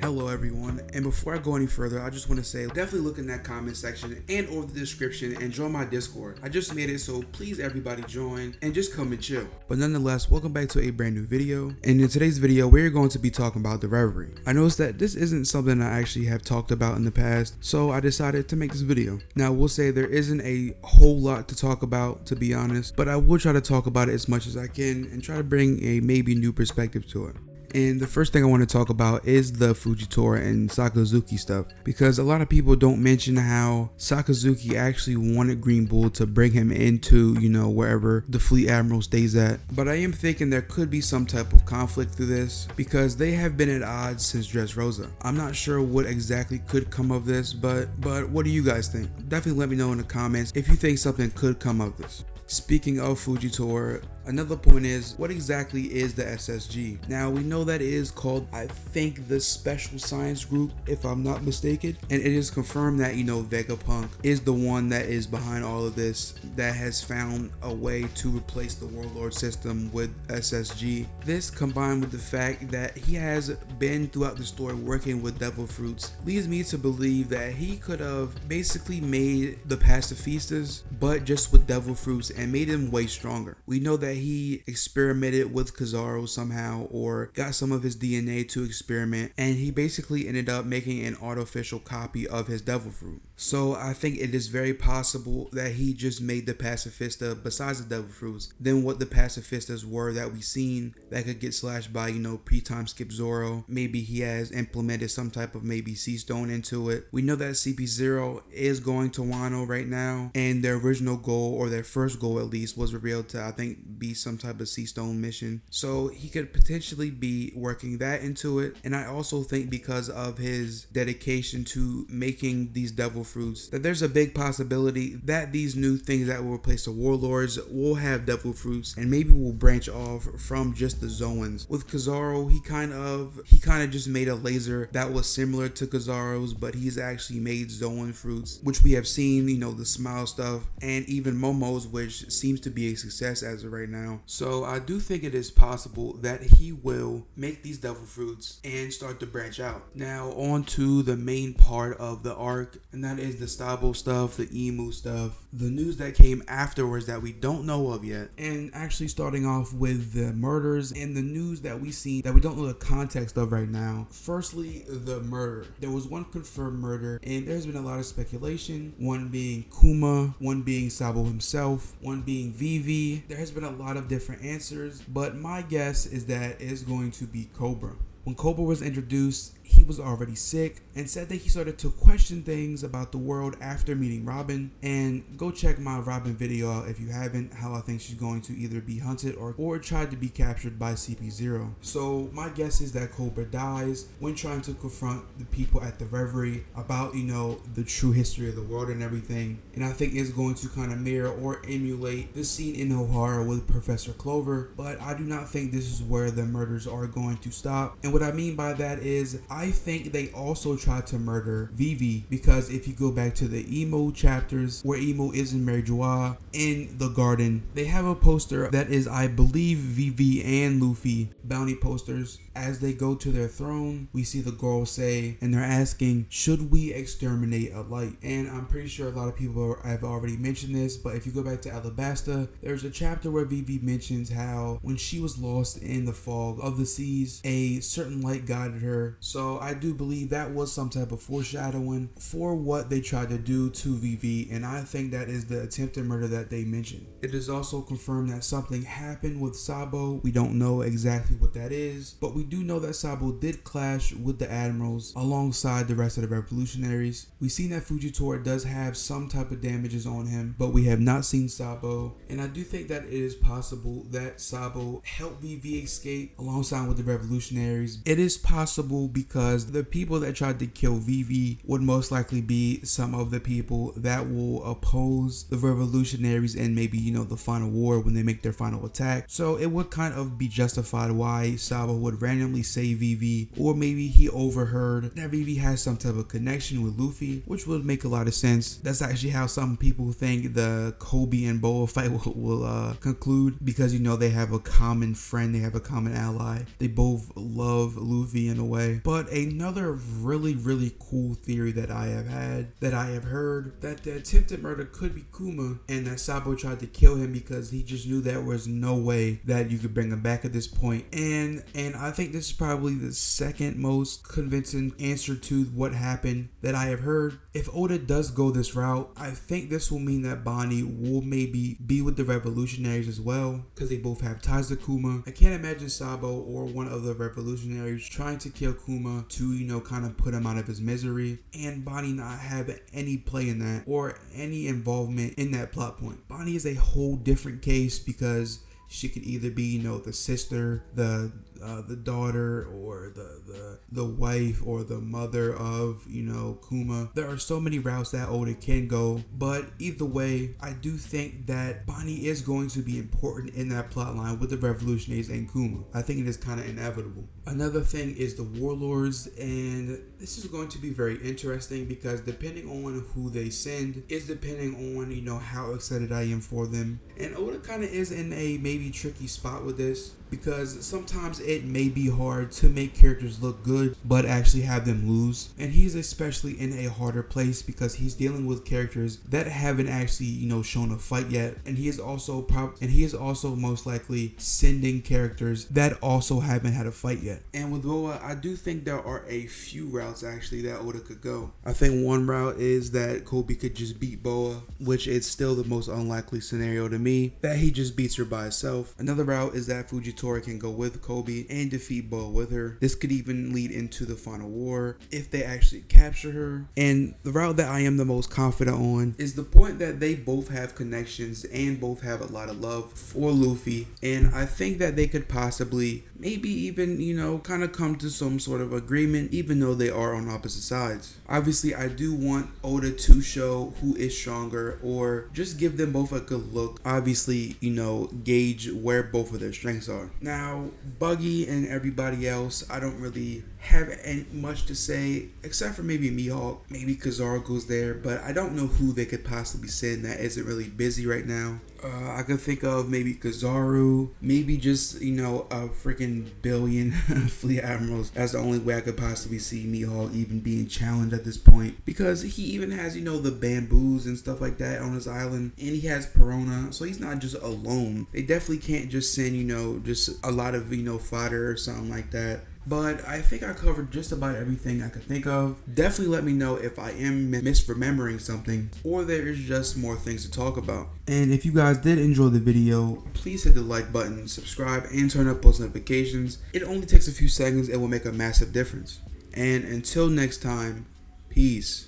Hello everyone, and before I go any further, I just want to say definitely look in that comment section and or the description and join my Discord. I just made it, so please everybody join and just come and chill. But nonetheless, welcome back to a brand new video, and in today's video we're going to be talking about the Reverie. I noticed that this isn't something I actually have talked about in the past, so I decided to make this video. Now we'll say there isn't a whole lot to talk about, to be honest, but I will try to talk about it as much as I can and try to bring a maybe new perspective to it. And the first thing I want to talk about is the Fujitora and Sakazuki stuff, because a lot of people don't mention how Sakazuki actually wanted Green Bull to bring him into, wherever the Fleet Admiral stays at. But I am thinking there could be some type of conflict through this, because they have been at odds since Dressrosa. I'm not sure what exactly could come of this, but what do you guys think? Definitely let me know in the comments if you think something could come of this. Speaking of Fujitora, another point is, what exactly is the SSG? Now, we know that it is called, I think, the Special Science Group, if I'm not mistaken. And it is confirmed that, Vegapunk is the one that is behind all of this, that has found a way to replace the Warlord system with SSG. This, combined with the fact that he has been throughout the story working with Devil Fruits, leads me to believe that he could have basically made the pacifistas, but just with Devil Fruits, and made them way stronger. We know that he experimented with Kizaru somehow, or got some of his DNA to experiment, and he basically ended up making an artificial copy of his Devil Fruit. So I think it is very possible that he just made the pacifista, besides the Devil Fruits, than what the pacifistas were that we seen that could get slashed by, pre-time skip Zoro. Maybe he has implemented some type of maybe Sea Stone into it. We know that CP0 is going to Wano right now, and their original goal, or their first goal at least, was revealed to, I think, be some type of Sea Stone mission. So he could potentially be working that into it. And I also think because of his dedication to making these Devil Fruits, that there's a big possibility that these new things that will replace the Warlords will have Devil Fruits, and maybe will branch off from just the Zoans. With Kizaru, he kind of just made a laser that was similar to Kizaru's, but he's actually made Zoan fruits, which we have seen, the Smile stuff, and even Momo's, which seems to be a success as of right now. So I do think it is possible that he will make these Devil Fruits and start to branch out. Now on to the main part of the arc, and that is the Sabo stuff, the Emu stuff, the news that came afterwards that we don't know of yet, and actually starting off with the murders and the news that we see that we don't know the context of right now. Firstly, the murder. There was one confirmed murder, and there's been a lot of speculation, one being Kuma, one being Sabo himself, one being Vivi. There has been a lot of different answers, but my guess is that it's going to be Cobra. When Cobra was introduced, he was already sick and said that he started to question things about the world after meeting Robin. And go check my Robin video out if you haven't, how I think she's going to either be hunted or tried to be captured by CP0. So my guess is that Cobra dies when trying to confront the people at the Reverie about, the true history of the world and everything. And I think it's going to kind of mirror or emulate the scene in Ohara with Professor Clover, but I do not think this is where the murders are going to stop. And what I mean by that is, I think they also tried to murder Vivi, because if you go back to the Emo chapters where Emo is in Mary Joie in the garden, they have a poster that is, I believe, Vivi and Luffy bounty posters. As they go to their throne, we see the girls say, and they're asking, should we exterminate a light? And I'm pretty sure a lot of people have already mentioned this, but if you go back to Alabasta, there's a chapter where Vivi mentions how when she was lost in the fog of the seas, a certain light guided her. So I do believe that was some type of foreshadowing for what they tried to do to Vivi, and I think that is the attempted murder that they mentioned. It is also confirmed that something happened with Sabo. We don't know exactly what that is, but we do know that Sabo did clash with the admirals alongside the rest of the revolutionaries. We've seen that Fujitora does have some type of damages on him, but we have not seen Sabo, and I do think that it is possible that Sabo helped Vivi escape alongside with the revolutionaries. It is possible because the people that tried to kill Vivi would most likely be some of the people that will oppose the revolutionaries in maybe, the final war when they make their final attack. So it would kind of be justified why Sabo would randomly save Vivi, or maybe he overheard that Vivi has some type of connection with Luffy, which would make a lot of sense. That's actually how some people think the Kobe and Boa fight will conclude, because they have a common friend, they have a common ally, they both love of Luffy in a way. But another really cool theory that I have heard, that the attempted murder could be Kuma, and that Sabo tried to kill him because he just knew there was no way that you could bring him back at this point. And I think this is probably the second most convincing answer to what happened that I have heard. If Oda does go this route, I think this will mean that Bonnie will maybe be with the revolutionaries as well, because they both have ties to Kuma. I can't imagine Sabo or one of the revolutionaries trying to kill Kuma to, you know, kind of put him out of his misery, and Bonnie not have any play in that or any involvement in that plot point. Bonnie is a whole different case because she could either be, you know, the sister, the daughter, or the wife, or the mother of, you know, Kuma. There are so many routes that Oda can go, but either way, I do think that Bonnie is going to be important in that plot line with the revolutionaries and Kuma. I think it is kind of inevitable. Another thing is the Warlords, and this is going to be very interesting because depending on who they send is depending on, you know, how excited I am for them. And Oda kind of is in a maybe tricky spot with this, because sometimes it may be hard to make characters look good but actually have them lose, and he's especially in a harder place because he's dealing with characters that haven't actually, you know, shown a fight yet, and he is also most likely sending characters that also haven't had a fight yet. And with Boa, I do think there are a few routes actually that Oda could go. I think one route is that Kobe could just beat Boa, which is still the most unlikely scenario to me, that he just beats her by herself. Another route is that Fujitora can go with Kobe and defeat Boa with her. This could even lead into the final war if they actually capture her. And the route that I am the most confident on is the point that they both have connections and both have a lot of love for Luffy, and I think that they could possibly maybe even, you know, kind of come to some sort of agreement even though they are on opposite sides. Obviously, I do want Oda to show who is stronger, or just give them both a good look. Obviously, you know, gauge where both of their strengths are. Now, Buggy and everybody else, I don't really have much to say except for maybe Mihawk. Maybe Kizaru goes there, but I don't know who they could possibly send that isn't really busy right now. I could think of maybe Kizaru, maybe just, you know, a freaking billion fleet admirals. That's the only way I could possibly see Mihawk even being challenged at this point, because he even has, you know, the bamboos and stuff like that on his island, and he has Perona, so he's not just alone. They definitely can't just send, you know, just a lot of, you know, fodder or something like that. But I think I covered just about everything I could think of. Definitely let me know if I am misremembering something, or there is just more things to talk about. And if you guys did enjoy the video, please hit the like button, subscribe, and turn up post notifications. It only takes a few seconds. It will make a massive difference. And until next time, peace.